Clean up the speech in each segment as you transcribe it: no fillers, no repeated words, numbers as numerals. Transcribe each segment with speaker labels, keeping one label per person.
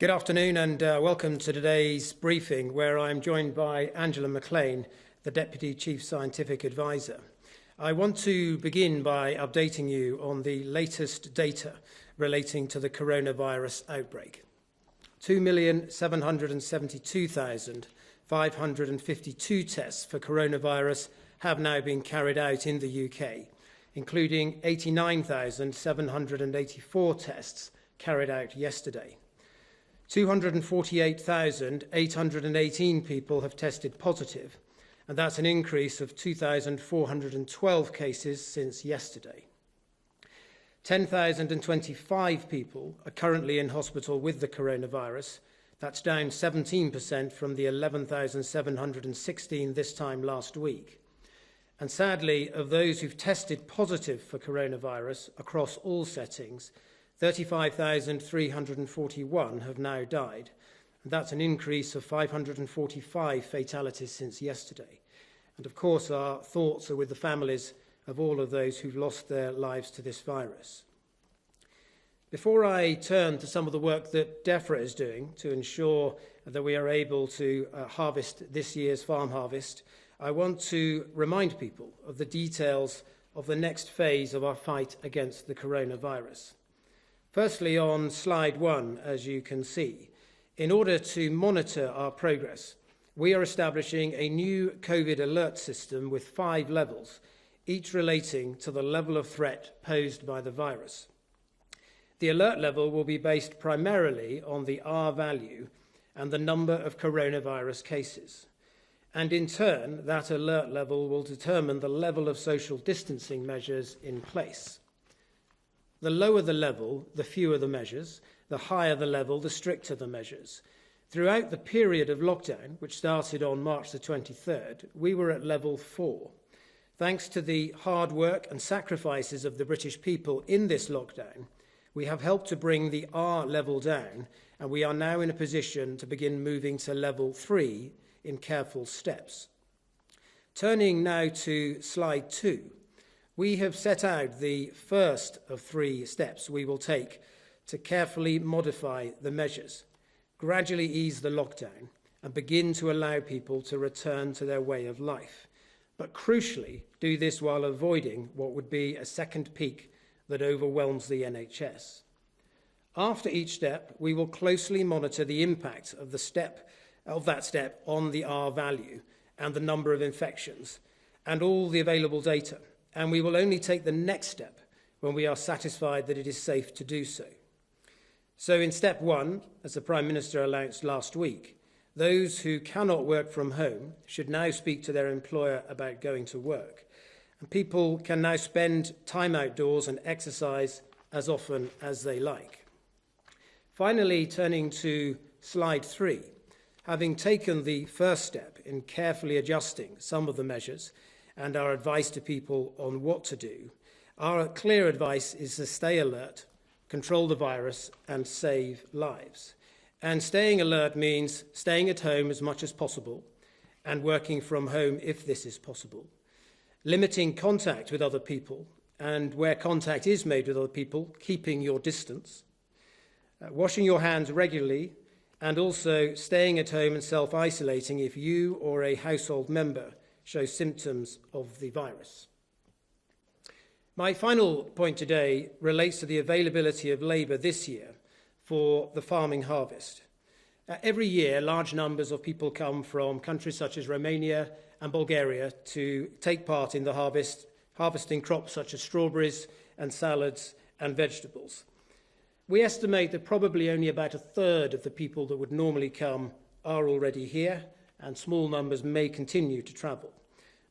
Speaker 1: Good afternoon and welcome to today's briefing, where I'm joined by Angela McLean, the Deputy Chief Scientific Advisor. I want to begin by updating you on the latest data relating to the coronavirus outbreak. 2,772,552 tests for coronavirus have now been carried out in the UK, including 89,784 tests carried out yesterday. 248,818 people have tested positive, and that's an increase of 2,412 cases since yesterday. 10,025 people are currently in hospital with the coronavirus. That's down 17% from the 11,716 this time last week. And sadly, of those who've tested positive for coronavirus across all settings, 35,341 have now died. And that's an increase of 545 fatalities since yesterday. And of course, our thoughts are with the families of all of those who've lost their lives to this virus. Before I turn to some of the work that DEFRA is doing to ensure that we are able to harvest this year's farm harvest, I want to remind people of the details of the next phase of our fight against the coronavirus. Firstly, on slide 1, as you can see, in order to monitor our progress, we are establishing a new COVID alert system with 5 levels, each relating to the level of threat posed by the virus. The alert level will be based primarily on the R value and the number of coronavirus cases. And in turn, that alert level will determine the level of social distancing measures in place. The lower the level, the fewer the measures. The higher the level, the stricter the measures. Throughout the period of lockdown, which started on March the 23rd, we were at level 4. Thanks to the hard work and sacrifices of the British people in this lockdown, we have helped to bring the R level down, and we are now in a position to begin moving to level 3 in careful steps. Turning now to slide 2. We have set out the first of 3 steps we will take to carefully modify the measures, gradually ease the lockdown, and begin to allow people to return to their way of life. But crucially, do this while avoiding what would be a second peak that overwhelms the NHS. After each step, we will closely monitor the impact of that step on the R value and the number of infections and all the available data. And we will only take the next step when we are satisfied that it is safe to do so. So in step 1, as the Prime Minister announced last week, those who cannot work from home should now speak to their employer about going to work. And people can now spend time outdoors and exercise as often as they like. Finally, turning to slide 3, having taken the first step in carefully adjusting some of the measures and our advice to people on what to do, our clear advice is to stay alert, control the virus, and save lives. And staying alert means staying at home as much as possible and working from home if this is possible, limiting contact with other people, and where contact is made with other people, keeping your distance, washing your hands regularly, and also staying at home and self-isolating if you or a household member show symptoms of the virus. My final point today relates to the availability of labour this year for the farming harvest. Every year, large numbers of people come from countries such as Romania and Bulgaria to take part in the harvesting crops such as strawberries and salads and vegetables. We estimate that probably only about 1/3 of the people that would normally come are already here, and small numbers may continue to travel.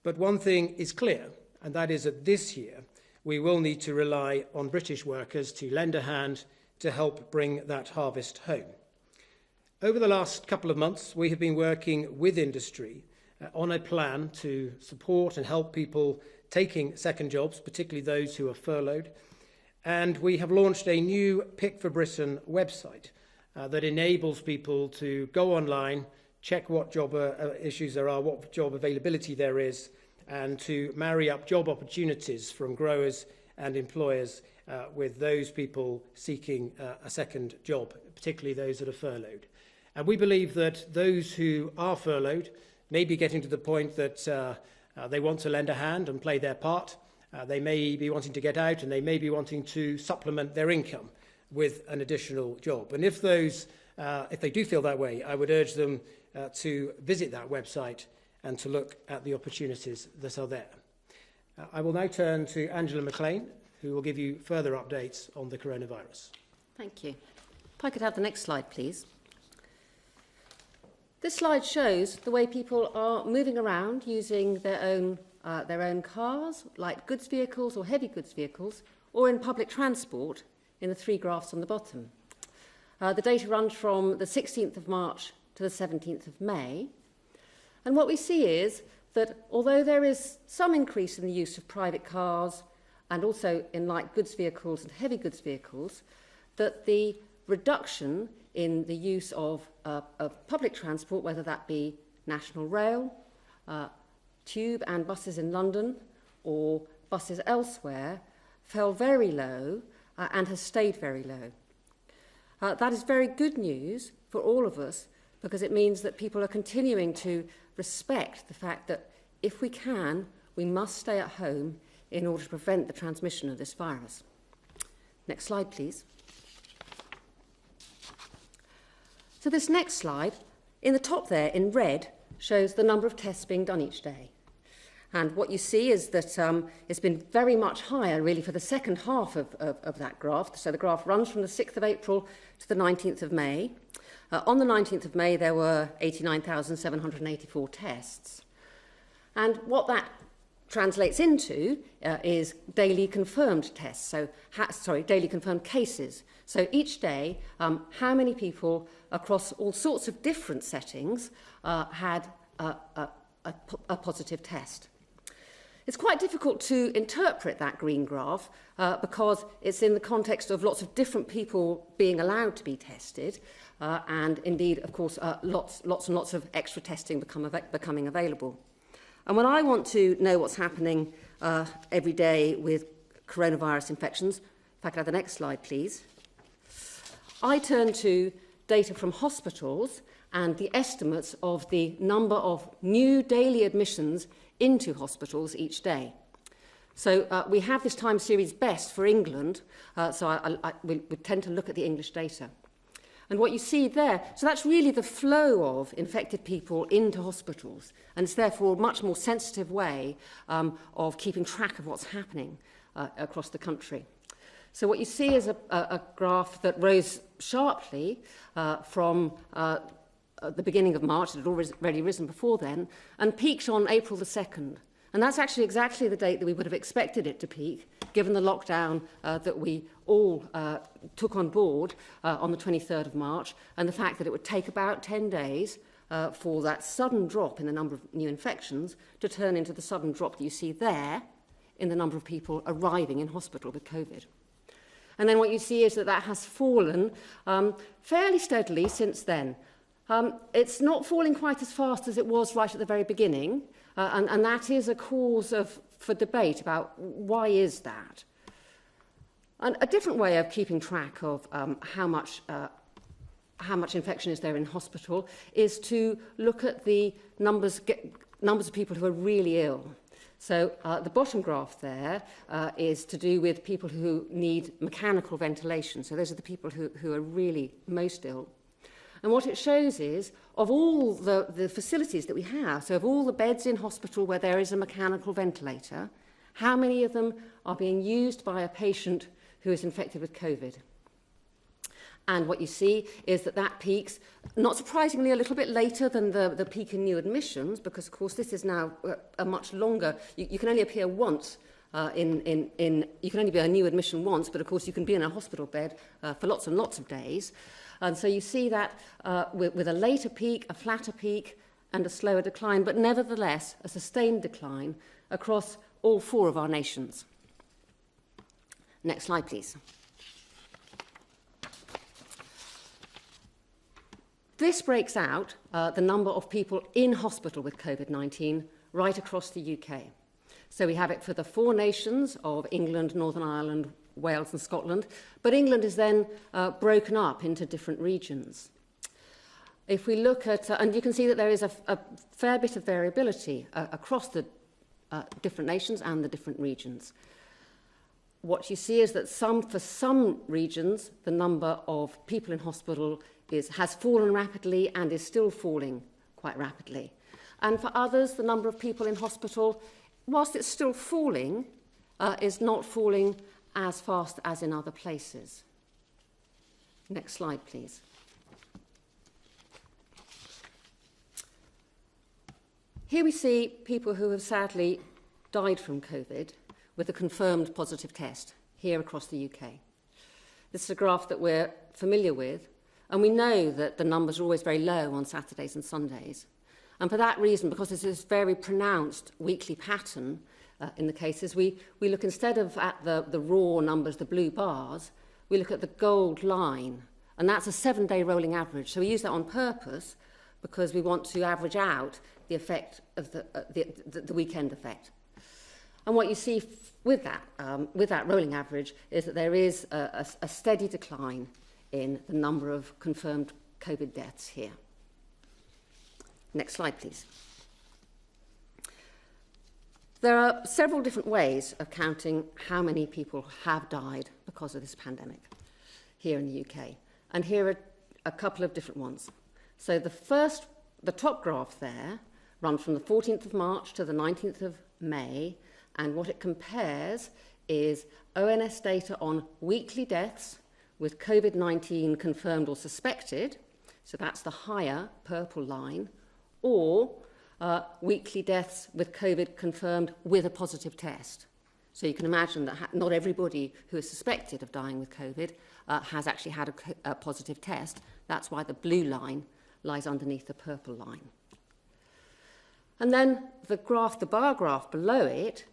Speaker 1: But one thing is clear, and that is that this year we will need to rely on British workers to lend a hand to help bring that harvest home. Over the last couple of months, we have been working with industry on a plan to support and help people taking second jobs, particularly those who are furloughed. And we have launched a new Pick for Britain website that enables people to go online, check what job issues there are, what job availability there is, and to marry up job opportunities from growers and employers with those people seeking a second job, particularly those that are furloughed. And we believe that those who are furloughed may be getting to the point that they want to lend a hand and play their part. They may be wanting to get out, and they may be wanting to supplement their income with an additional job. And if they do feel that way, I would urge them to visit that website and to look at the opportunities that are there. I will now turn to Angela McLean, who will give you further updates on the coronavirus.
Speaker 2: Thank you. If I could have the next slide, please. This slide shows the way people are moving around using their own cars, light goods vehicles or heavy goods vehicles, or in public transport in the three graphs on the bottom. The data runs from the 16th of March to the 17th of May. And what we see is that although there is some increase in the use of private cars and also in light goods vehicles and heavy goods vehicles, that the reduction in the use of public transport, whether that be national rail, tube and buses in London, or buses elsewhere, fell very low and has stayed very low. That is very good news for all of us, because it means that people are continuing to respect the fact that if we can, we must stay at home in order to prevent the transmission of this virus. Next slide, please. So this next slide, in the top there in red, shows the number of tests being done each day. And what you see is that it's been very much higher, really, for the second half of that graph. So the graph runs from the 6th of April to the 19th of May. On the 19th of May, there were 89,784 tests. And what that translates into is daily confirmed tests, daily confirmed cases. So each day, how many people across all sorts of different settings had a positive test. It's quite difficult to interpret that green graph because it's in the context of lots of different people being allowed to be tested, and indeed, of course, lots and lots of extra testing becoming available. And when I want to know what's happening every day with coronavirus infections, if I could have the next slide, please, I turn to data from hospitals and the estimates of the number of new daily admissions into hospitals each day. So we have this time series best for England, so we tend to look at the English data. And what you see there, so that's really the flow of infected people into hospitals, and it's therefore a much more sensitive way of keeping track of what's happening across the country. So what you see is a graph that rose sharply from the beginning of March. It had already risen before then, and peaked on April the 2nd. And that's actually exactly the date that we would have expected it to peak, given the lockdown that we all took on board on the 23rd of March, and the fact that it would take about 10 days for that sudden drop in the number of new infections to turn into the sudden drop that you see there in the number of people arriving in hospital with COVID. And then what you see is that that has fallen fairly steadily since then. It's not falling quite as fast as it was right at the very beginning, and that is a cause for debate about why is that. And a different way of keeping track of how much infection is there in hospital is to look at the numbers of people who are really ill. So the bottom graph there is to do with people who need mechanical ventilation. So those are the people who are really most ill. And what it shows is, of all the facilities that we have, so of all the beds in hospital where there is a mechanical ventilator, how many of them are being used by a patient who is infected with COVID? And what you see is that peaks, not surprisingly, a little bit later than the peak in new admissions, because, of course, this is now a much longer... You can only appear once you can only be a new admission once, but, of course, you can be in a hospital bed for lots and lots of days. And so you see that with a later peak, a flatter peak, and a slower decline, but nevertheless a sustained decline across all four of our nations. Next slide, please. This breaks out the number of people in hospital with COVID-19 right across the UK. So we have it for the four nations of England, Northern Ireland, Wales and Scotland, but England is then broken up into different regions. If we look at, and you can see that there is a fair bit of variability across the different nations and the different regions. What you see is that for some regions, the number of people in hospital has fallen rapidly and is still falling quite rapidly. And for others, the number of people in hospital, whilst it's still falling, is not falling as fast as in other places. Next slide, please. Here we see people who have sadly died from COVID with a confirmed positive test here across the UK. This is a graph that we're familiar with, and we know that the numbers are always very low on Saturdays and Sundays. And for that reason, because there's this very pronounced weekly pattern in the cases, we look instead of at the raw numbers, the blue bars, we look at the gold line, and that's a 7-day rolling average. So we use that on purpose because we want to average out the effect of the weekend effect. And what you see with that rolling average is that there is a steady decline in the number of confirmed COVID deaths here. Next slide, please. There are several different ways of counting how many people have died because of this pandemic here in the UK. And here are a couple of different ones. So the top graph there runs from the 14th of March to the 19th of May, and what it compares is ONS data on weekly deaths with COVID-19 confirmed or suspected, so that's the higher purple line, or weekly deaths with COVID confirmed with a positive test. So you can imagine that not everybody who is suspected of dying with COVID has actually had a positive test. That's why the blue line lies underneath the purple line. And then the bar graph below it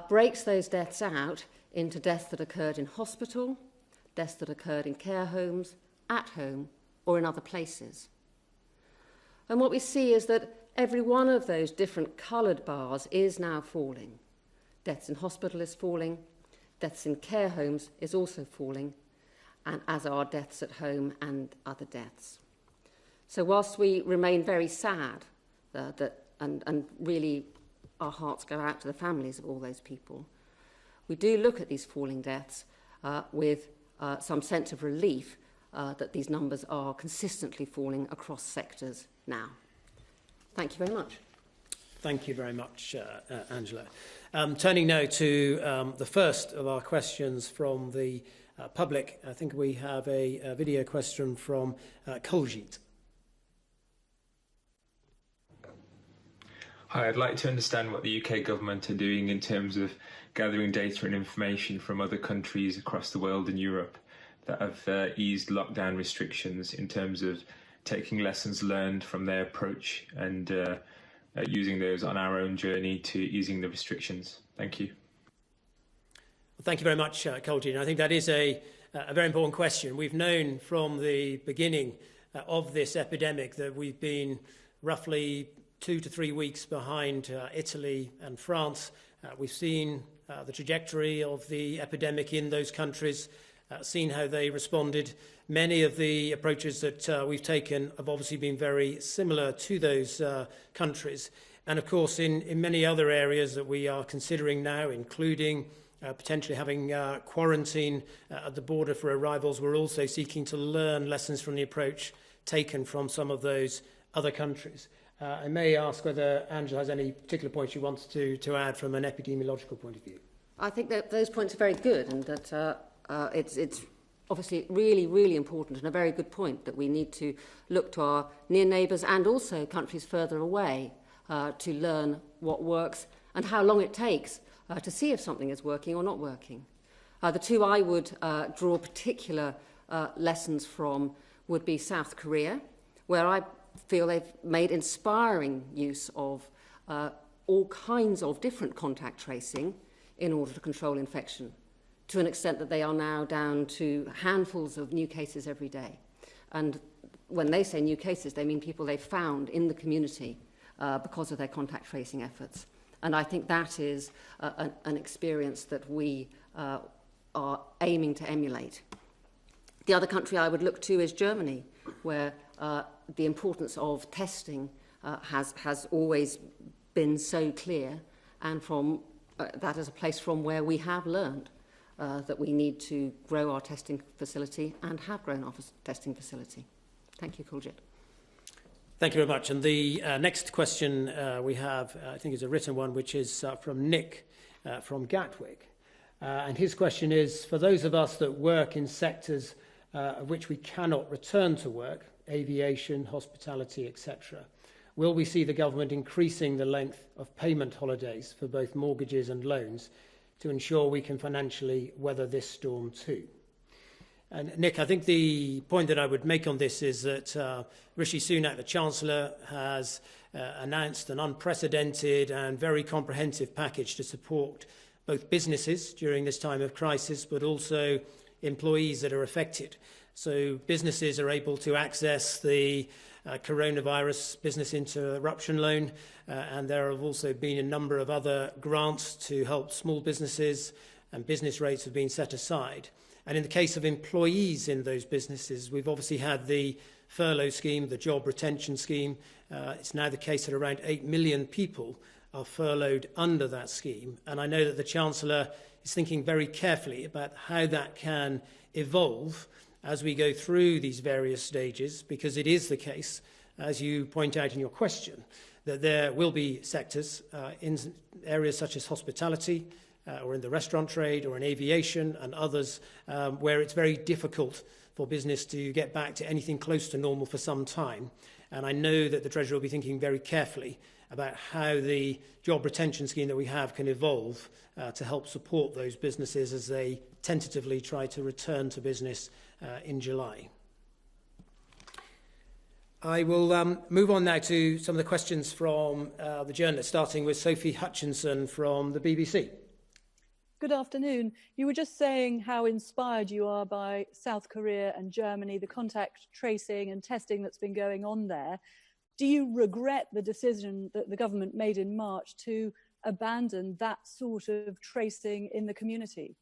Speaker 2: breaks those deaths out into deaths that occurred in hospital, deaths that occurred in care homes, at home, or in other places. And what we see is that every one of those different coloured bars is now falling. Deaths in hospital is falling, deaths in care homes is also falling, and as are deaths at home and other deaths. So whilst we remain very sad and really our hearts go out to the families of all those people, we do look at these falling deaths with some sense of relief that these numbers are consistently falling across sectors now. Thank you very much.
Speaker 1: Thank you very much, Angela. Turning now to the first of our questions from the public, I think we have a video question from Koljeet.
Speaker 3: Hi, I'd like to understand what the UK government are doing in terms of gathering data and information from other countries across the world and Europe that have eased lockdown restrictions, in terms of taking lessons learned from their approach and using those on our own journey to easing the restrictions. Thank you.
Speaker 1: Well, thank you very much, Koljeet. I think that is a very important question. We've known from the beginning of this epidemic that we've been roughly 2 to 3 weeks behind Italy and France. We've seen the trajectory of the epidemic in those countries, seen how they responded. Many of the approaches that we've taken have obviously been very similar to those countries. And of course, in many other areas that we are considering now, including potentially having quarantine at the border for arrivals, we're also seeking to learn lessons from the approach taken from some of those other countries. I may ask whether Angela has any particular points she wants to add from an epidemiological point of view.
Speaker 2: I think that those points are very good, and that it's obviously really, really important, and a very good point that we need to look to our near neighbours and also countries further away to learn what works and how long it takes to see if something is working or not working. The two I would draw particular lessons from would be South Korea, where I feel they've made inspiring use of all kinds of different contact tracing in order to control infection, to an extent that they are now down to handfuls of new cases every day. And when they say new cases, they mean people they've found in the community because of their contact tracing efforts. And I think that is an experience that we are aiming to emulate. The other country I would look to is Germany, where the importance of testing has always been so clear, and from that is a place from where we have learned that we need to grow our testing facility and have grown our testing facility. Thank you, Kuljit.
Speaker 1: Thank you very much. And the next question we have, I think, is a written one, which is from Nick from Gatwick. And his question is, for those of us that work in sectors of which we cannot return to work, aviation, hospitality, etc., will we see the government increasing the length of payment holidays for both mortgages and loans to ensure we can financially weather this storm too? And Nick, I think the point that I would make on this is that Rishi Sunak, the Chancellor, has announced an unprecedented and very comprehensive package to support both businesses during this time of crisis, but also employees that are affected. So businesses are able to access the coronavirus business interruption loan, and there have also been a number of other grants to help small businesses, and business rates have been set aside. And in the case of employees in those businesses, we've obviously had the furlough scheme, the job retention scheme. It's now the case that around 8 million people are furloughed under that scheme. And I know that the Chancellor is thinking very carefully about how that can evolve as we go through these various stages, because it is the case, as you point out in your question, that there will be sectors in areas such as hospitality, or in the restaurant trade, or in aviation and others, where it's very difficult for business to get back to anything close to normal for some time. And I know that the Treasurer will be thinking very carefully about how the job retention scheme that we have can evolve to help support those businesses as they tentatively try to return to business in July. I will move on now to some of the questions from the journalists, starting with Sophie Hutchinson from the BBC.
Speaker 4: Good afternoon. You were just saying how inspired you are by South Korea and Germany, the contact tracing and testing that's been going on there. Do you regret the decision that the government made in March to abandon that sort of tracing in the community?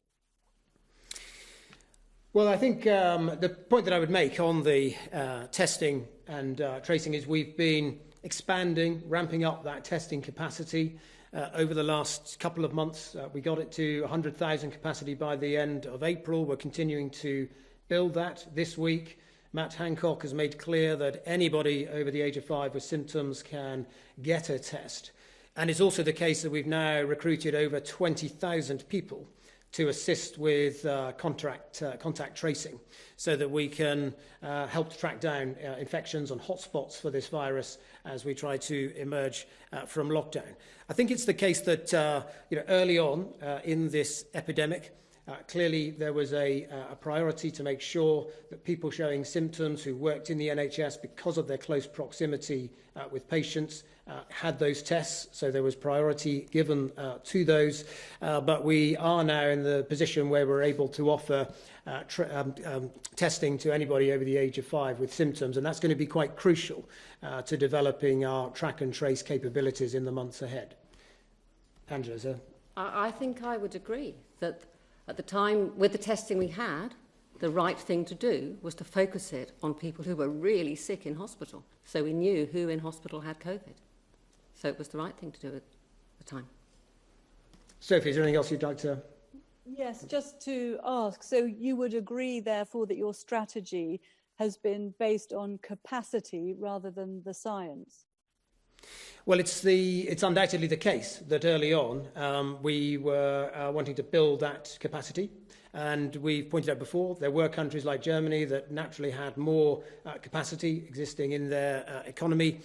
Speaker 1: Well, I think the point that I would make on the testing and tracing is we've been expanding, ramping up that testing capacity. Over the last couple of months, we got it to 100,000 capacity by the end of April. We're continuing to build that this week. Matt Hancock has made clear that anybody over the age of 5 with symptoms can get a test. And it's also the case that we've now recruited over 20,000 people to assist with contact tracing, so that we can help to track down infections on hotspots for this virus as we try to emerge from lockdown. I think it's the case that early on in this epidemic, clearly there was a priority to make sure that people showing symptoms who worked in the NHS because of their close proximity with patients had those tests, so there was priority given to those. But we are now in the position where we're able to offer testing to anybody over the age of 5 with symptoms, and that's going to be quite crucial to developing our track and trace capabilities in the months ahead. Angela, sir?
Speaker 2: I think I would agree that at the time, with the testing we had, the right thing to do was to focus it on people who were really sick in hospital. So we knew who in hospital had COVID. So it was the right thing to do at the time.
Speaker 1: Sophie, is there anything else you'd like to?
Speaker 4: Yes, just to ask, so you would agree, therefore, that your strategy has been based on capacity rather than the science?
Speaker 1: Well, it's undoubtedly the case that early on we were wanting to build that capacity. And we've pointed out before, there were countries like Germany that naturally had more capacity existing in their economy.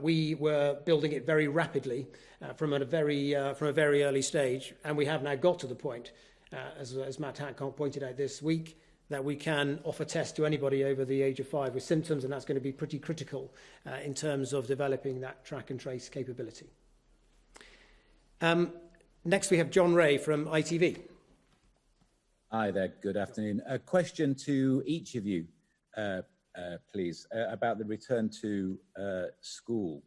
Speaker 1: We were building it very rapidly from a very early stage. And we have now got to the point, as Matt Hancock pointed out this week, that we can offer tests to anybody over the age of 5 with symptoms, and that's going to be pretty critical in terms of developing that track and trace capability. Next, we have John Ray from ITV.
Speaker 5: Hi there, good afternoon. A question to each of you, please, about the return to school.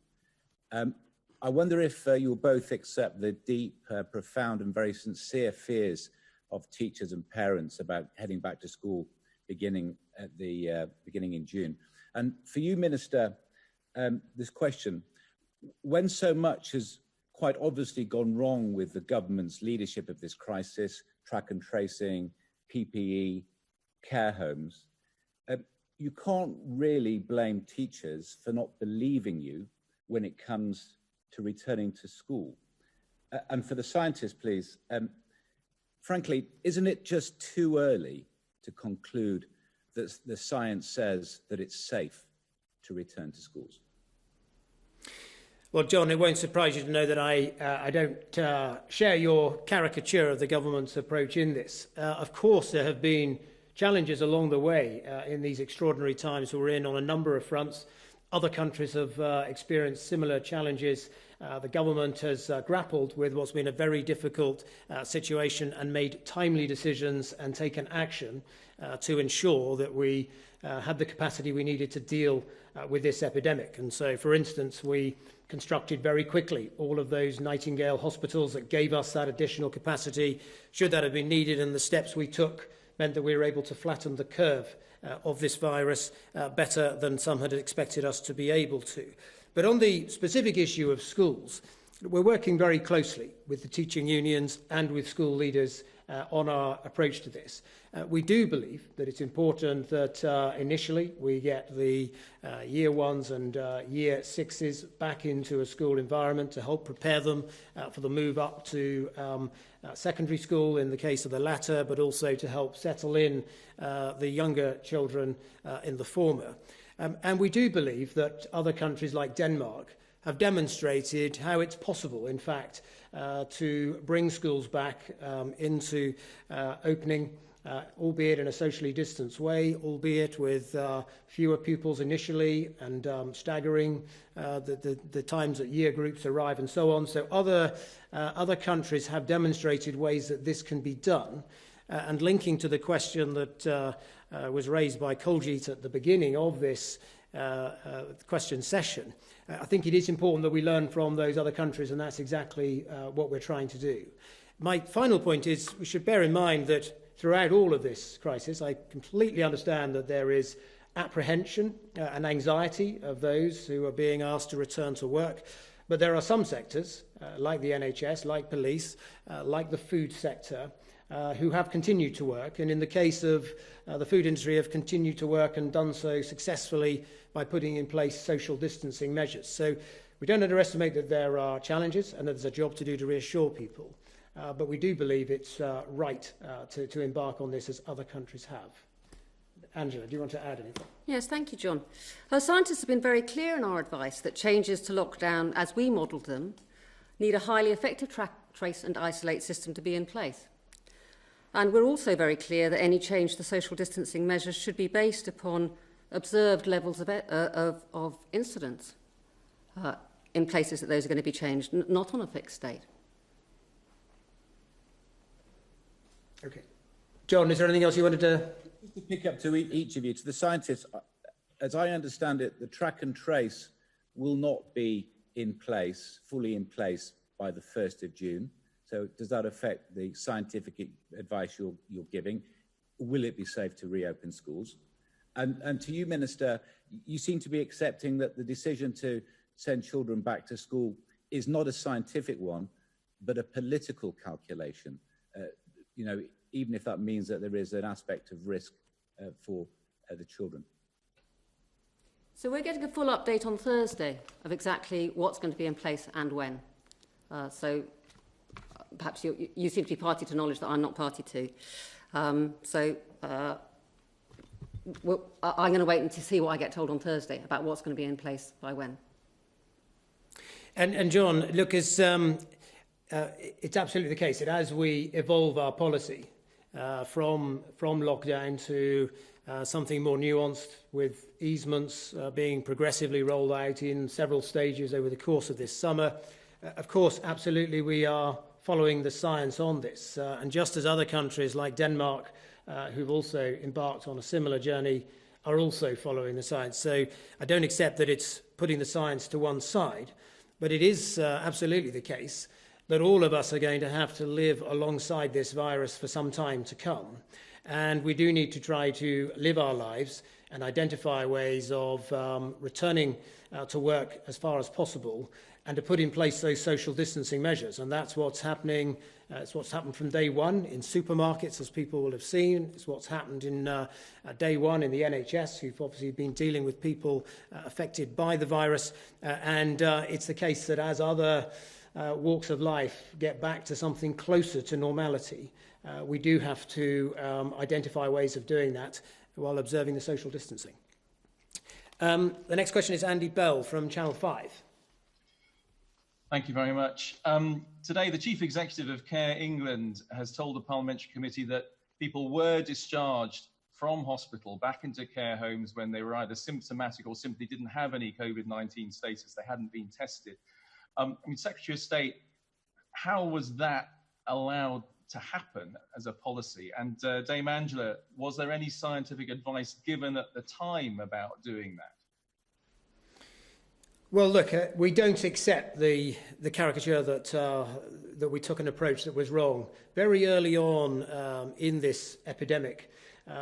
Speaker 5: I wonder if you'll both accept the deep, profound and very sincere fears of teachers and parents about heading back to school beginning in June. And for you, Minister, this question, when so much has quite obviously gone wrong with the government's leadership of this crisis, track and tracing, PPE, care homes, you can't really blame teachers for not believing you when it comes to returning to school. And for the scientists, please, frankly, isn't it just too early to conclude that the science says that it's safe to return to schools?
Speaker 1: Well, John, it won't surprise you to know that I don't share your caricature of the government's approach in this. Of course, there have been challenges along the way in these extraordinary times we're in on a number of fronts. Other countries have experienced similar challenges. The government has grappled with what's been a very difficult situation and made timely decisions and taken action to ensure that we had the capacity we needed to deal with this epidemic. And so, for instance, we constructed very quickly all of those Nightingale hospitals that gave us that additional capacity, should that have been needed, and the steps we took meant that we were able to flatten the curve of this virus better than some had expected us to be able to. But on the specific issue of schools, we're working very closely with the teaching unions and with school leaders on our approach to this. We do believe that it's important that initially we get the year ones and year sixes back into a school environment to help prepare them for the move up to secondary school in the case of the latter, but also to help settle in the younger children in the former. And we do believe that other countries like Denmark have demonstrated how it's possible, in fact, to bring schools back into opening, albeit in a socially distanced way, albeit with fewer pupils initially and staggering the times that year groups arrive and so on. So other countries have demonstrated ways that this can be done. And linking to the question that was raised by Koljeet at the beginning of this question session, I think it is important that we learn from those other countries, and that's exactly what we're trying to do. My final point is we should bear in mind that throughout all of this crisis, I completely understand that there is apprehension and anxiety of those who are being asked to return to work. But there are some sectors, like the NHS, like police, like the food sector, who have continued to work, and in the case of the food industry have continued to work and done so successfully by putting in place social distancing measures. So we don't underestimate that there are challenges and that there's a job to do to reassure people, but we do believe it's right to embark on this as other countries have. Angela, do you want to add anything?
Speaker 2: Yes, thank you, John. Our scientists have been very clear in our advice that changes to lockdown, as we modelled them, need a highly effective track, trace and isolate system to be in place. And we're also very clear that any change to social distancing measures should be based upon observed levels of incidence in places that those are going to be changed, not on a fixed date.
Speaker 1: Okay. John, is there anything else you wanted to...
Speaker 5: Just to pick up to each of you, to the scientists, as I understand it, the track and trace will not be in place, fully in place by the 1st of June. So does that affect the scientific advice you're giving? Will it be safe to reopen schools? And to you, Minister, you seem to be accepting that the decision to send children back to school is not a scientific one, but a political calculation, even if that means that there is an aspect of risk for the children.
Speaker 2: So we're getting a full update on Thursday of exactly what's going to be in place and when. Perhaps you seem to be party to knowledge that I'm not party to. I'm going to wait and to see what I get told on Thursday about what's going to be in place by when.
Speaker 1: And John, look, it's absolutely the case that as we evolve our policy from lockdown to something more nuanced, with easements being progressively rolled out in several stages over the course of this summer, of course, absolutely, we are following the science on this. And just as other countries like Denmark, who've also embarked on a similar journey, are also following the science. So I don't accept that it's putting the science to one side. But it is absolutely the case that all of us are going to have to live alongside this virus for some time to come. And we do need to try to live our lives and identify ways of returning to work as far as possible and to put in place those social distancing measures. And that's what's happening. It's what's happened from day one in supermarkets, as people will have seen. It's what's happened in day one in the NHS, who've obviously been dealing with people affected by the virus. And it's the case that as other walks of life get back to something closer to normality, we do have to identify ways of doing that while observing the social distancing. The next question is Andy Bell from Channel 5.
Speaker 6: Thank you very much. Today, the Chief Executive of Care England has told the Parliamentary Committee that people were discharged from hospital back into care homes when they were either symptomatic or simply didn't have any COVID-19 status. They hadn't been tested. Secretary of State, how was that allowed to happen as a policy? And Dame Angela, was there any scientific advice given at the time about doing that?
Speaker 1: Well, look, we don't accept the caricature that we took an approach that was wrong. Very early on in this epidemic,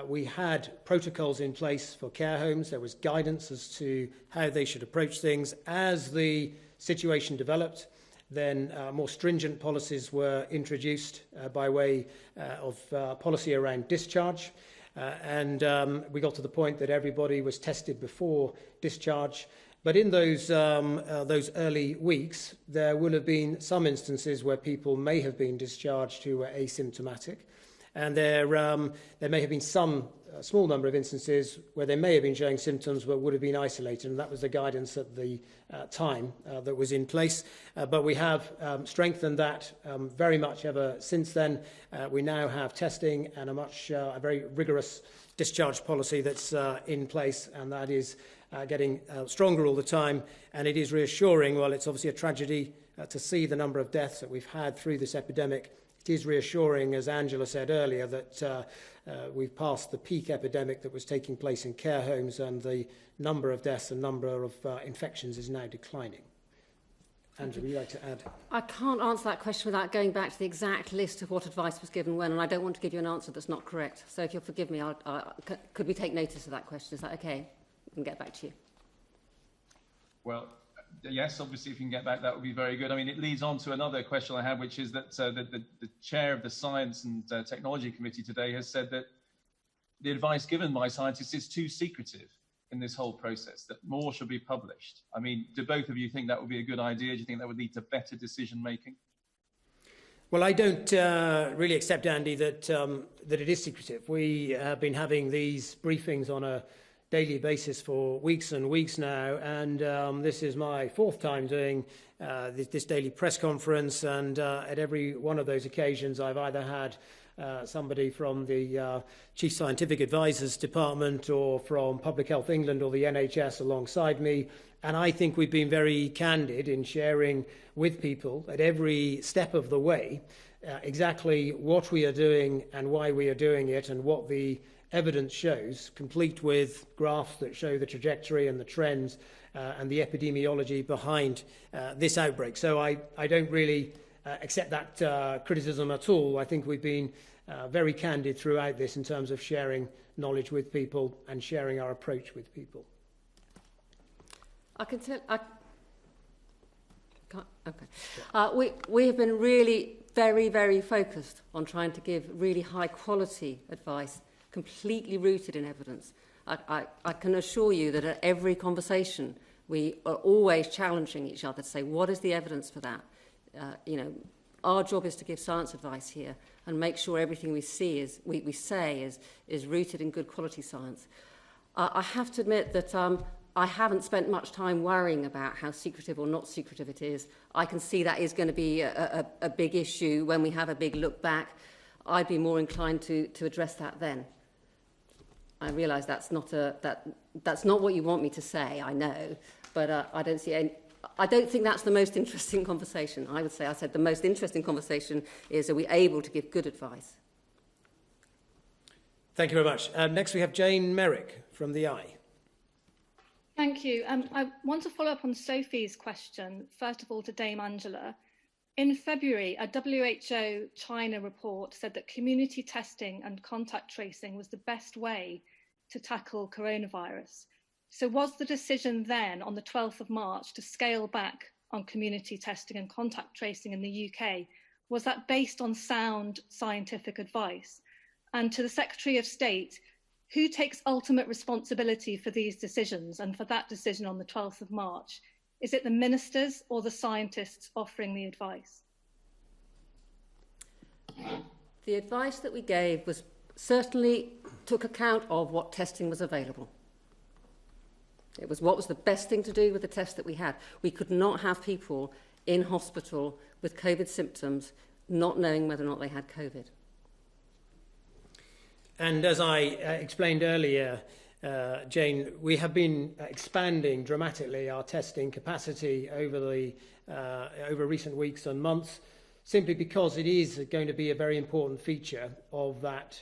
Speaker 1: we had protocols in place for care homes. There was guidance as to how they should approach things. As the situation developed, then more stringent policies were introduced by way of policy around discharge. And we got to the point that everybody was tested before discharge. But in those early weeks, there will have been some instances where people may have been discharged who were asymptomatic. And there may have been some small number of instances where they may have been showing symptoms but would have been isolated. And that was the guidance at the time that was in place. But we have strengthened that very much ever since then. We now have testing and a very rigorous discharge policy that's in place, and that is getting stronger all the time. And it is reassuring. While it's obviously a tragedy to see the number of deaths that we've had through this epidemic, it is reassuring, as Angela said earlier, that we've passed the peak epidemic that was taking place in care homes, and the number of deaths and number of infections is now declining. Angela, would you like to add? I
Speaker 2: can't answer that question without going back to the exact list of what advice was given when, and I don't want to give you an answer that's not correct. So if you'll forgive me, could we take notice of that question? Is that okay? We can get back to you.
Speaker 6: Well, yes, obviously, if you can get back, that would be very good. I mean, it leads on to another question I have, which is that the chair of the Science and Technology Committee today has said that the advice given by scientists is too secretive in this whole process, that more should be published. I mean, do both of you think that would be a good idea? Do you think that would lead to better decision making?
Speaker 1: Well, I don't really accept, Andy, that it is secretive. We have been having these briefings on a daily basis for weeks and weeks now, and this is my fourth time doing this daily press conference, and at every one of those occasions I've either had somebody from the Chief Scientific Advisors Department or from Public Health England or the NHS alongside me, and I think we've been very candid in sharing with people at every step of the way exactly what we are doing and why we are doing it and what the evidence shows, complete with graphs that show the trajectory and the trends and the epidemiology behind this outbreak. So I don't really accept that criticism at all. I think we've been very candid throughout this in terms of sharing knowledge with people and sharing our approach with people.
Speaker 2: I can tell. Okay. We have been really very, very focused on trying to give really high quality advice, completely rooted in evidence. I can assure you that at every conversation we are always challenging each other to say, what is the evidence for that? Our job is to give science advice here and make sure everything we say is rooted in good quality science. I have to admit that I haven't spent much time worrying about how secretive or not secretive it is. I can see that is going to be a big issue when we have a big look back. I'd be more inclined to address that then. I realise that's not what you want me to say, I know, but I don't see any. I don't think that's the most interesting conversation. I said the most interesting conversation is, are we able to give good advice?
Speaker 1: Thank you very much. Next we have Jane Merrick from The Eye.
Speaker 7: Thank you. I want to follow up on Sophie's question, first of all to Dame Angela. In February, a WHO China report said that community testing and contact tracing was the best way to tackle coronavirus. So was the decision then on the 12th of March to scale back on community testing and contact tracing in the UK, was that based on sound scientific advice? And to the Secretary of State, who takes ultimate responsibility for these decisions and for that decision on the 12th of March? Is it the ministers or the scientists offering the advice?
Speaker 2: The advice that we gave was certainly took account of what testing was available. It was what was the best thing to do with the test that we had. We could not have people in hospital with COVID symptoms not knowing whether or not they had COVID.
Speaker 1: And as I explained earlier, Jane, we have been expanding dramatically our testing capacity over recent weeks and months, simply because it is going to be a very important feature of that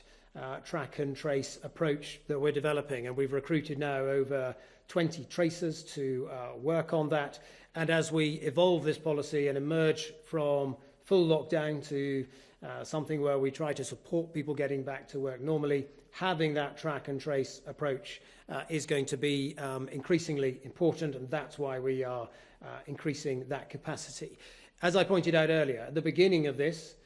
Speaker 1: track and trace approach that we're developing. And we've recruited now over 20 tracers to work on that. And as we evolve this policy and emerge from full lockdown to something where we try to support people getting back to work normally, having that track and trace approach is going to be increasingly important, and that's why we are increasing that capacity. As I pointed out earlier, at the beginning of this,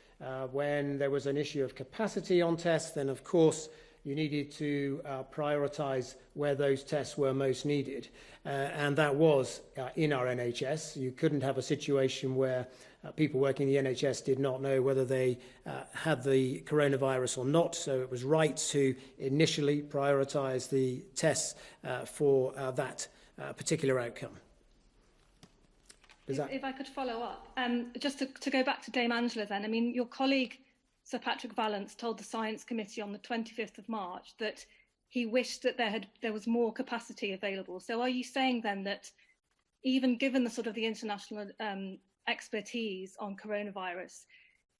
Speaker 1: when there was an issue of capacity on tests, then of course you needed to prioritise where those tests were most needed. And that was in our NHS. You couldn't have a situation where people working in the NHS did not know whether they had the coronavirus or not. So it was right to initially prioritise the tests for that particular outcome.
Speaker 7: If I could follow up, just to go back to Dame Angela then, I mean, your colleague, Sir Patrick Vallance, told the Science Committee on the 25th of March that he wished that there was more capacity available. So are you saying then that even given the sort of the international expertise on coronavirus,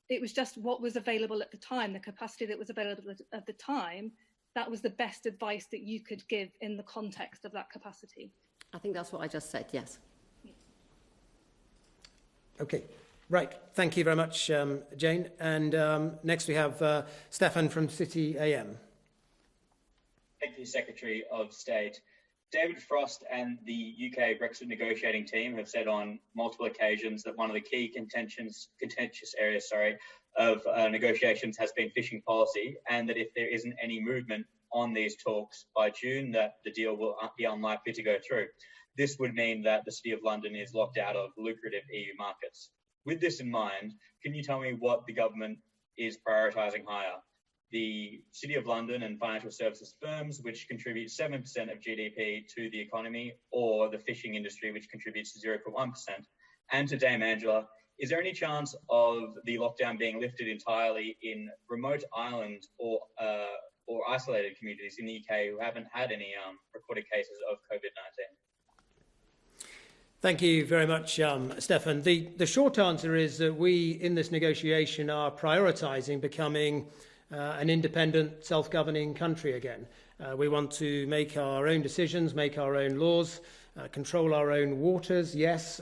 Speaker 7: it was just what was available at the time, the capacity that was available at the time, that was the best advice that you could give in the context of that capacity?
Speaker 2: I think that's what I just said, yes.
Speaker 1: Okay, right. Thank you very much, Jane. And next we have Stefan from City AM.
Speaker 8: Thank you, Secretary of State. David Frost and the UK Brexit negotiating team have said on multiple occasions that one of the key contentious areas of negotiations has been fishing policy, and that if there isn't any movement on these talks by June, that the deal will be unlikely to go through. This would mean that the City of London is locked out of lucrative EU markets. With this in mind, can you tell me what the government is prioritising higher? The City of London and financial services firms, which contribute 7% of GDP to the economy, or the fishing industry, which contributes 0.1%? And to Dame Angela, is there any chance of the lockdown being lifted entirely in remote island or isolated communities in the UK who haven't had any recorded cases of COVID-19?
Speaker 1: Thank you very much, Stefan. The short answer is that we, in this negotiation, are prioritising becoming an independent, self-governing country again. We want to make our own decisions, make our own laws, control our own waters, yes,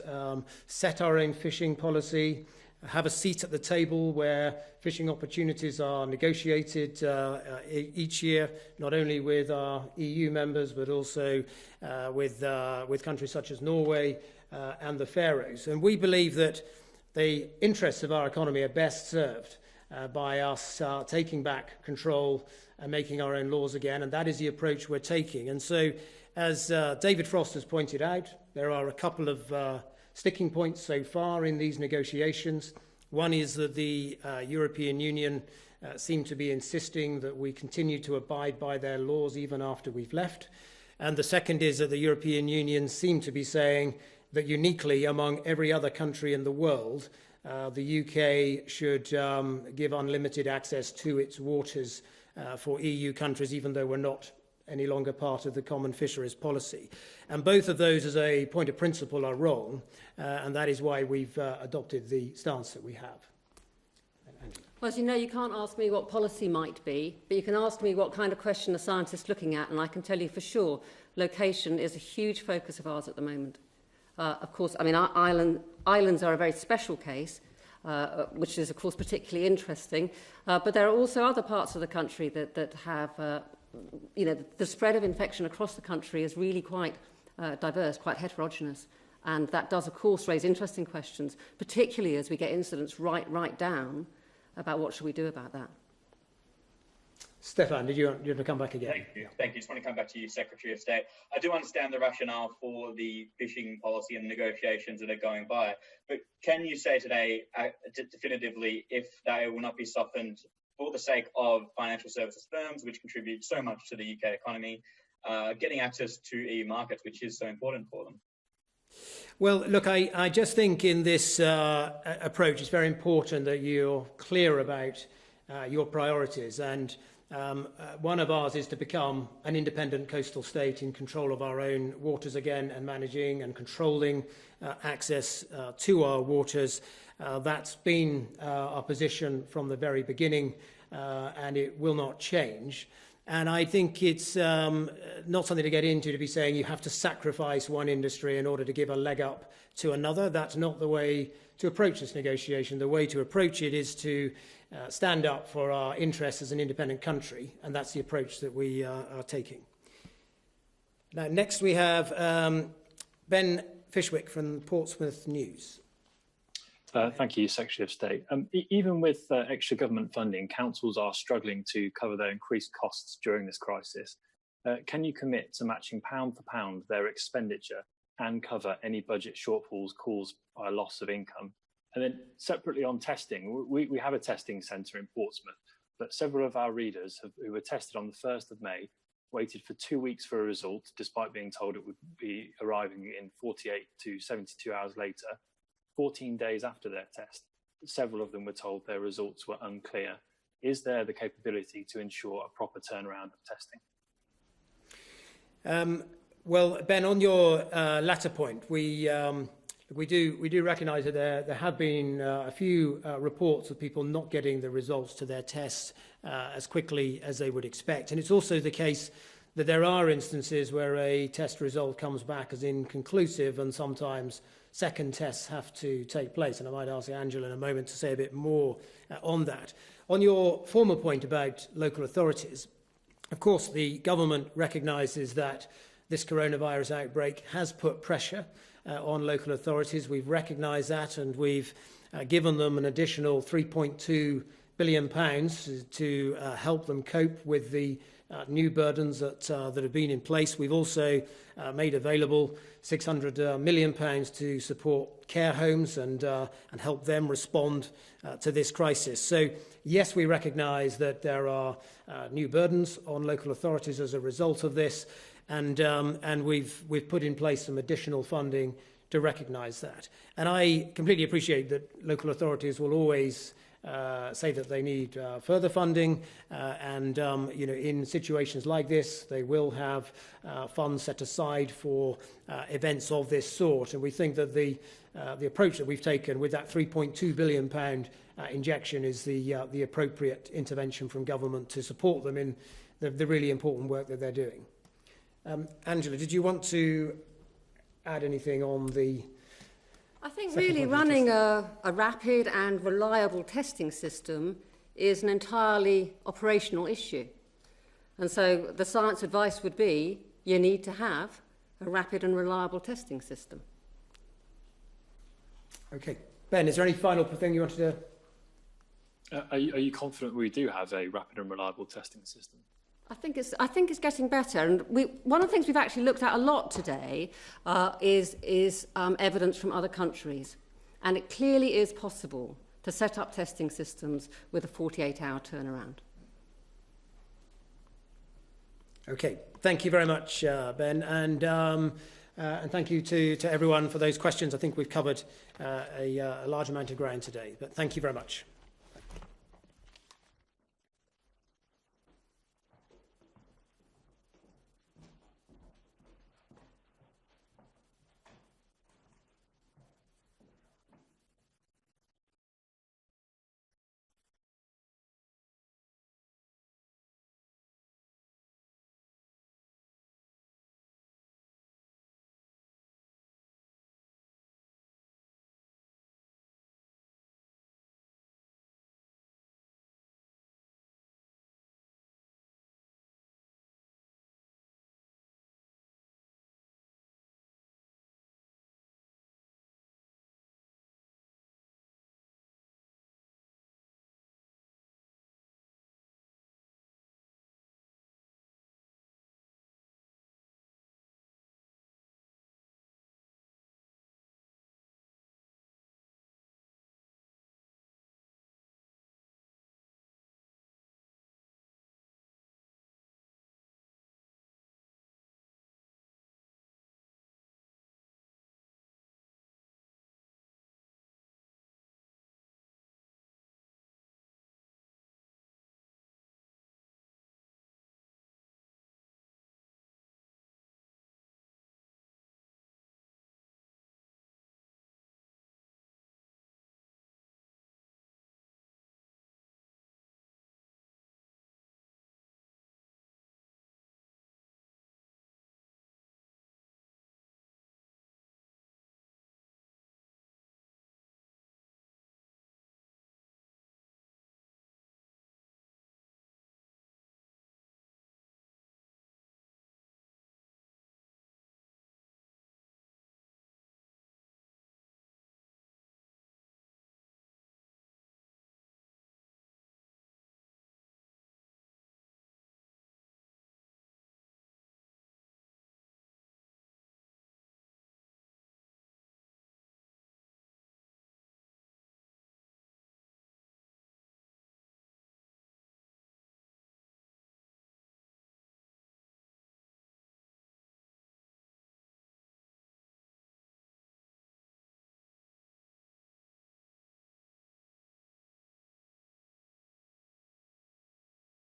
Speaker 1: set our own fishing policy, have a seat at the table where fishing opportunities are negotiated each year, not only with our EU members, but also with countries such as Norway and the Faroes. And we believe that the interests of our economy are best served by us taking back control and making our own laws again, and that is the approach we're taking. And so, as David Frost has pointed out, there are a couple of sticking points so far in these negotiations. One is that the European Union seem to be insisting that we continue to abide by their laws even after we've left. And the second is that the European Union seem to be saying that uniquely among every other country in the world, the UK should give unlimited access to its waters for EU countries, even though we're not any longer part of the common fisheries policy. And both of those, as a point of principle, are wrong, and that is why we've adopted the stance that we have.
Speaker 2: Well, as you know, you can't ask me what policy might be, but you can ask me what kind of question a scientist is looking at, and I can tell you for sure location is a huge focus of ours at the moment. Of course, I mean, our islands are a very special case, which is, of course, particularly interesting, but there are also other parts of the country that have, the spread of infection across the country is really quite diverse, quite heterogeneous. And that does, of course, raise interesting questions, particularly as we get incidents right down about what should we do about that.
Speaker 1: Stefan, did you want to come back again?
Speaker 8: Thank you. Thank you. Just want to come back to you, Secretary of State. I do understand the rationale for the fishing policy and the negotiations that are going by, but can you say today definitively if they will not be softened for the sake of financial services firms, which contribute so much to the UK economy, getting access to EU markets, which is so important for them?
Speaker 1: Well, look, I just think in this approach, it's very important that you're clear about your priorities. And one of ours is to become an independent coastal state in control of our own waters again and managing and controlling access to our waters. That's been our position from the very beginning, and it will not change. And I think it's not something to get into to be saying you have to sacrifice one industry in order to give a leg up to another. That's not the way to approach this negotiation. The way to approach it is to stand up for our interests as an independent country, and that's the approach that we are taking. Now, next we have Ben Fishwick from Portsmouth News.
Speaker 9: Thank you, Secretary of State. Even with extra government funding, councils are struggling to cover their increased costs during this crisis. Can you commit to matching pound for pound their expenditure and cover any budget shortfalls caused by a loss of income? And then separately on testing, we have a testing centre in Portsmouth, but several of our readers who were tested on the 1st of May waited for 2 weeks for a result, despite being told it would be arriving in 48 to 72 hours later. 14 days after their test, several of them were told their results were unclear. Is there the capability to ensure a proper turnaround of testing?
Speaker 1: Well, Ben, on your latter point, we do recognise that there have been a few reports of people not getting the results to their tests as quickly as they would expect. And it's also the case that there are instances where a test result comes back as inconclusive, and sometimes second tests have to take place. And I might ask Angela in a moment to say a bit more on that. On your former point about local authorities, of course, the government recognises that this coronavirus outbreak has put pressure on local authorities. We've recognised that, and we've given them an additional £3.2 billion to help them cope with the new burdens that have been in place. We've also made available £600 million to support care homes and help them respond to this crisis. So, yes, we recognise that there are new burdens on local authorities as a result of this, and we've put in place some additional funding to recognise that. And I completely appreciate that local authorities will always say that they need further funding, and in situations like this, they will have funds set aside for events of this sort. And we think that the approach that we've taken with that £3.2 billion injection is the appropriate intervention from government to support them in the really important work that they're doing. Angela, did you want to add anything on the...
Speaker 2: I think really running a rapid and reliable testing system is an entirely operational issue. And so the science advice would be you need to have a rapid and reliable testing system.
Speaker 1: Okay. Ben, is there any final thing you wanted
Speaker 9: to... Are you confident we do have a rapid and reliable testing system?
Speaker 2: I think it's getting better, and one of the things we've actually looked at a lot today is evidence from other countries, and it clearly is possible to set up testing systems with a 48-hour turnaround. Okay, thank you very much, Ben, and thank you to everyone for those questions. I think we've covered a large amount of ground today, but thank you very much.